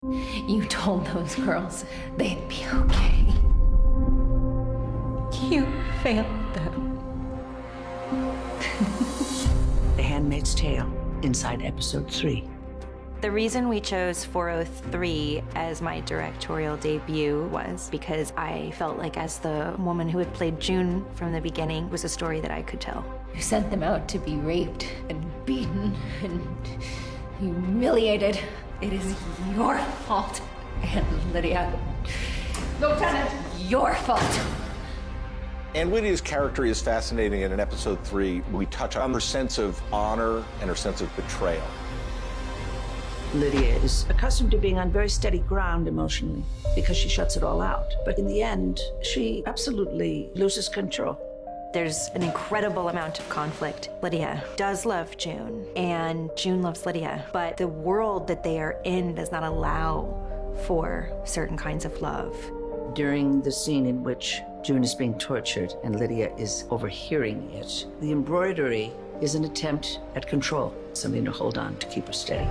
You told those girls they'd be okay. You failed them. The Handmaid's Tale, inside episode 3. The reason we chose 403 as my directorial debut was because I felt like, as the woman who had played June from the beginning, was a story that I could tell. You sent them out to be raped and beaten and humiliated. It is your fault. And Lydia, Lieutenant, your fault. And Lydia's character is fascinating, and in episode 3, we touch on her sense of honor and her sense of betrayal. Lydia is accustomed to being on very steady ground emotionally because she shuts it all out. But in the end, she absolutely loses control. There's an incredible amount of conflict. Lydia does love June, and June loves Lydia, but the world that they are in does not allow for certain kinds of love. During the scene in which June is being tortured and Lydia is overhearing it, the embroidery is an attempt at control, something to hold on to keep her steady.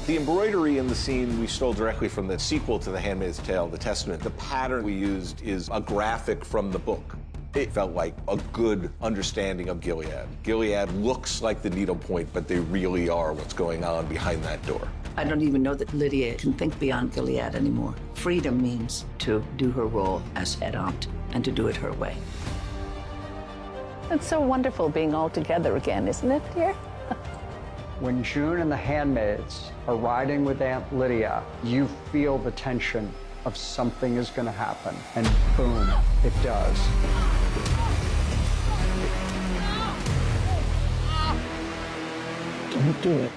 The embroidery in the scene we stole directly from the sequel to The Handmaid's Tale, The Testament. The pattern we used is a graphic from the book. It felt like a good understanding of Gilead. Gilead looks like the needlepoint, but they really are what's going on behind that door. I don't even know that Lydia can think beyond Gilead anymore. Freedom means to do her role as head aunt and to do it her way. It's so wonderful being all together again, isn't it, dear? When June and the handmaids are riding with Aunt Lydia, you feel the tension of something is going to happen, and boom, it does. Don't do it.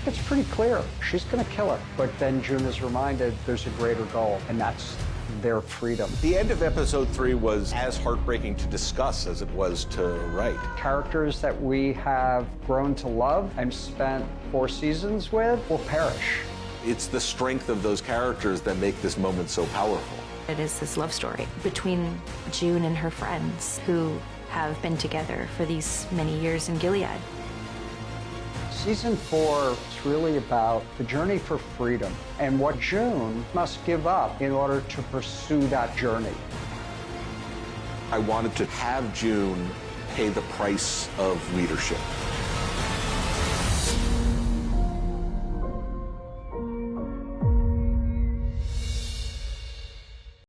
It's pretty clear. She's going to kill her. But then June is reminded there's a greater goal, and that's their freedom. The end of episode 3 was as heartbreaking to discuss as it was to write. Characters that we have grown to love and spent 4 seasons with will perish. It's the strength of those characters that make this moment so powerful. It is this love story between June and her friends who have been together for these many years in Gilead. Season 4 is really about the journey for freedom and what June must give up in order to pursue that journey. I wanted to have June pay the price of leadership.